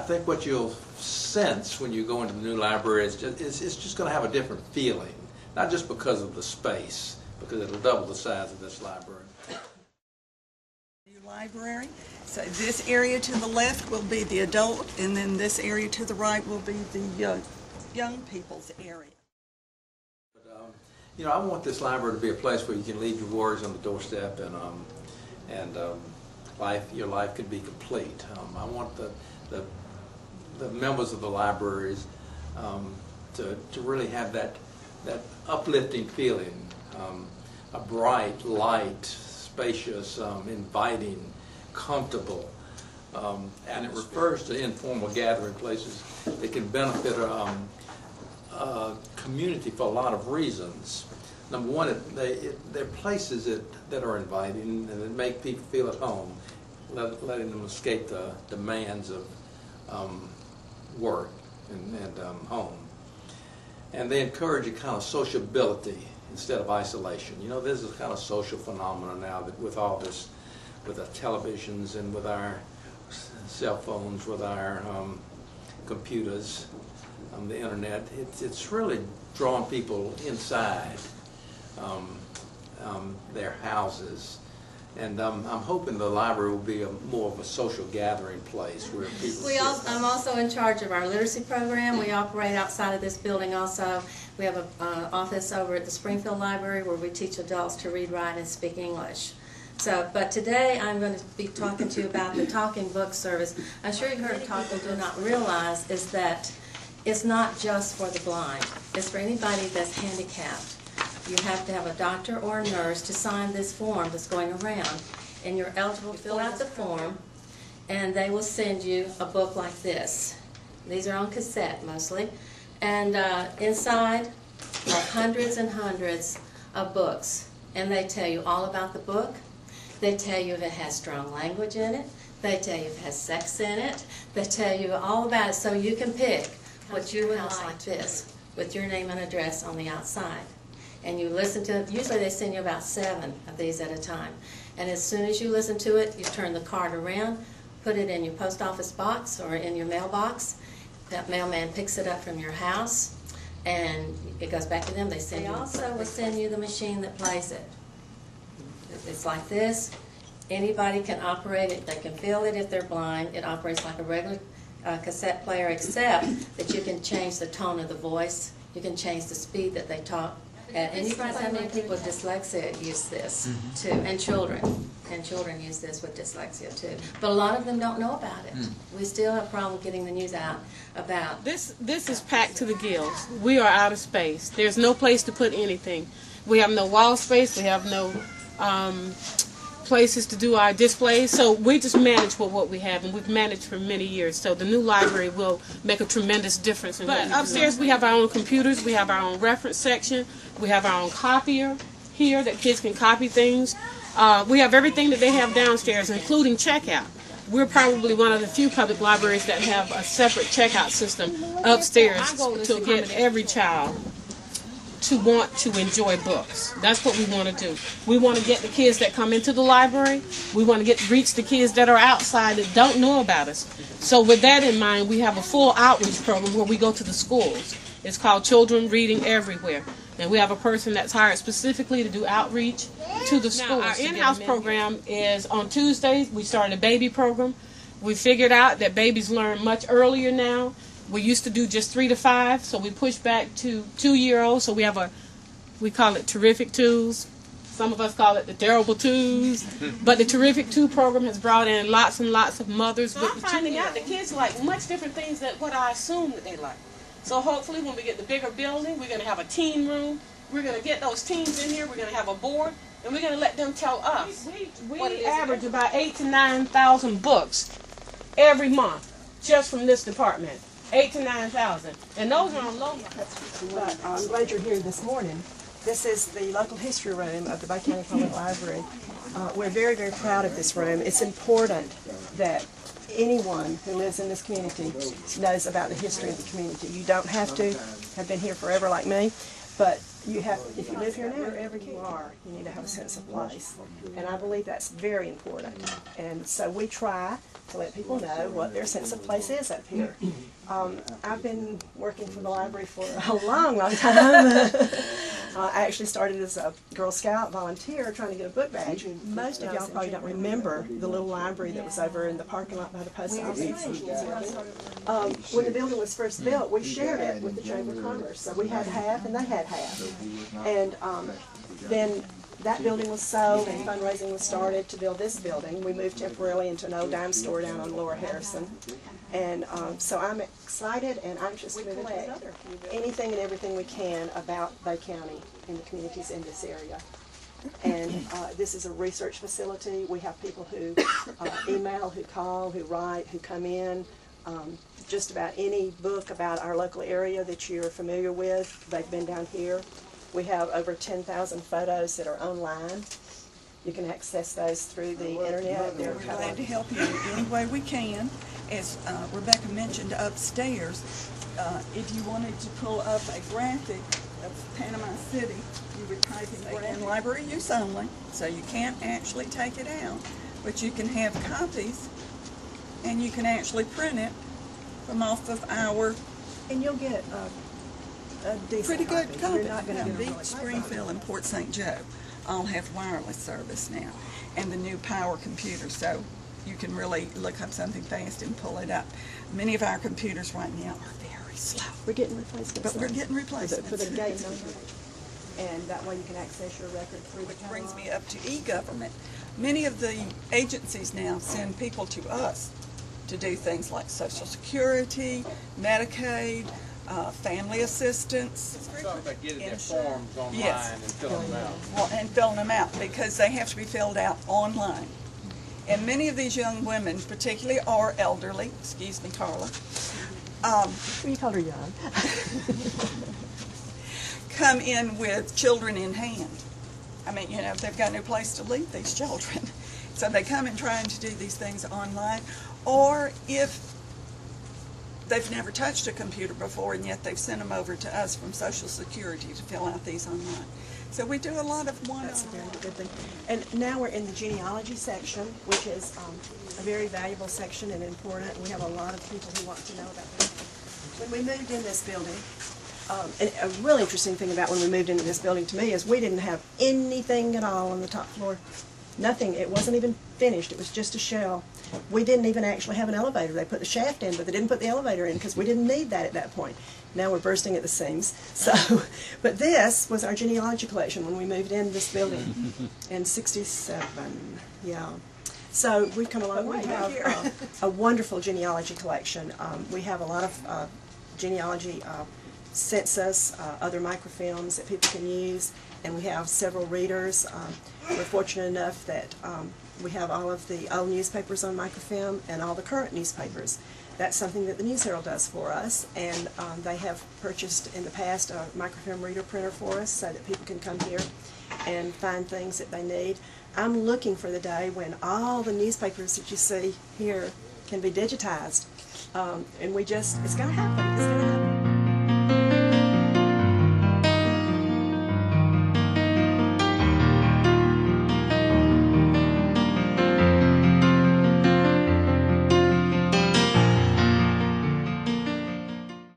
think what you'll sense when you go into the new library is it's just going to have a different feeling, not just because of the space, because it'll double the size of this library. New library. So this area to the left will be the adult, and then this area to the right will be the young people's area. But, you know, I want this library to be a place where you can leave your worries on the doorstep, and your life could be complete. I want the members of the libraries to really have that uplifting feeling, a bright, light, spacious, inviting, comfortable, and it refers to informal gathering places that can benefit a community for a lot of reasons. Number one, they're places that are inviting and that make people feel at home, letting them escape the demands of work and home. And they encourage a kind of sociability instead of isolation. You know, there's a kind of social phenomenon now that with all this, with our televisions and with our cell phones, with our computers, the internet, it's really drawing people inside their houses. And I'm hoping the library will be more of a social gathering place where people I'm also in charge of our literacy program. We operate outside of this building also. We have an office over at the Springfield Library where we teach adults to read, write, and speak English. But today I'm going to be talking to you about the Talking Book Service. I'm sure you've heard of Talking, do not realize is that it's not just for the blind. It's for anybody that's handicapped. You have to have a doctor or a nurse to sign this form that's going around, and you're eligible to fill out the form, and they will send you a book like this. These are on cassette mostly, and inside are hundreds and hundreds of books, and they tell you all about the book. They tell you if it has strong language in it. They tell you if it has sex in it. They tell you all about it, so you can pick what you would like this with your name and address on the outside. And you listen to it. Usually they send you about 7 of these at a time. And as soon as you listen to it, you turn the card around, put it in your post office box or in your mailbox. That mailman picks it up from your house, and it goes back to them. They also will send you the machine that plays it. It's like this. Anybody can operate it. They can feel it if they're blind. It operates like a regular cassette player, except that you can change the tone of the voice. You can change the speed that they talk. And you realize how many people with dyslexia use this too, and children use this with dyslexia too. But a lot of them don't know about it. We still have a problem getting the news out about this. This is packed to the gills. We are out of space. There's no place to put anything. We have no wall space. We have no places to do our displays. So we just manage with what we have, and we've managed for many years. So the new library will make a tremendous difference. But upstairs we have our own computers. We have our own reference section. We have our own copier here that kids can copy things. We have everything that they have downstairs, including checkout. We're probably one of the few public libraries that have a separate checkout system upstairs to get every child to want to enjoy books. That's what we want to do. We want to get the kids that come into the library. We want to reach the kids that are outside that don't know about us. So with that in mind, we have a full outreach program where we go to the schools. It's called Children Reading Everywhere. And we have a person that's hired specifically to do outreach to the schools. Now, our in-house program is on Tuesdays. We started a baby program. We figured out that babies learn much earlier now. We used to do just 3 to 5, so we pushed back to 2-year-olds. So we call it Terrific Twos. Some of us call it the Terrible Twos. But the Terrific Two program has brought in lots and lots of mothers. But I'm finding out the kids like much different things than what I assumed that they like. So hopefully when we get the bigger building, we're going to have a teen room. We're going to get those teens in here. We're going to have a board, and we're going to let them tell us. We average about 8,000 to 9,000 books every month just from this department. 8,000 to 9,000, and those are on low. But I'm glad you're here this morning. This is the local history room of the Bay County Public Library. We're very, very proud of this room. It's important that anyone who lives in this community knows about the history of the community. You don't have to have been here forever like me, But you have, if you live here now, wherever you are, you need to have a sense of place. And I believe that's very important. And so we try to let people know what their sense of place is up here. I've been working for the library for a long, long time. I actually started as a Girl Scout volunteer trying to get a book badge. Most of y'all probably don't remember the little library that was over in the parking lot by the post office. When the building was first built, we shared it with the Chamber of Commerce. So we had half and they had half. And then that building was sold and fundraising was started to build this building. We moved temporarily into an old dime store down on Lower Harrison. And so I'm excited and anxious to collect anything and everything we can about Bay County and the communities in this area. And this is a research facility. We have people who email, who call, who write, who come in. Just about any book about our local area that you're familiar with, they've been down here. We have over 10,000 photos that are online. You can access those through the internet. We're glad to help you in any way we can. As Rebecca mentioned upstairs, if you wanted to pull up a graphic of Panama City, you would type in library use only, so you can't actually take it out, but you can have copies, and you can actually print it from off of our And you'll get a decent pretty good copy. copy. You're not going to get Beach, Springfield, and Port St. Joe all have wireless service now, and the new power computer, so you can really look up something fast and pull it up. Many of our computers right now are very slow. We're getting replacements. But we're getting replacements. For the gates on here. And that way you can access your record through the Which brings me up to e-government. Many of the agencies now send people to us to do things like Social Security, Medicaid, family assistance. Something about getting their forms online Yes. and filling them out. Well, and filling them out because they have to be filled out online. And many of these young women, particularly are elderly, excuse me, Carla, You called her young. come in with children in hand. I mean, you know, they've got no place to leave these children. So they come in trying to do these things online, or if they've never touched a computer before and yet they've sent them over to us from Social Security to fill out these online. So we do a lot of one-on-one. That's a very good thing. And now we're in the genealogy section, which is a very valuable section and important. We have a lot of people who want to know about that. When we moved in this building, and a really interesting thing about when we moved into this building to me is we didn't have anything at all on the top floor. Nothing. It wasn't even finished. It was just a shell. We didn't even actually have an elevator. They put the shaft in, but they didn't put the elevator in because we didn't need that at that point. Now we're bursting at the seams. So, but this was our genealogy collection when we moved into this building in '67. Yeah. So we've come a long way. We have a wonderful genealogy collection. We have a lot of genealogy census, other microfilms that people can use, and we have several readers. We're fortunate enough that we have all of the old newspapers on microfilm and all the current newspapers. That's something that the News Herald does for us, and they have purchased in the past a microfilm reader printer for us so that people can come here and find things that they need. I'm looking for the day when all the newspapers that you see here can be digitized, and it's going to happen. It's going to happen.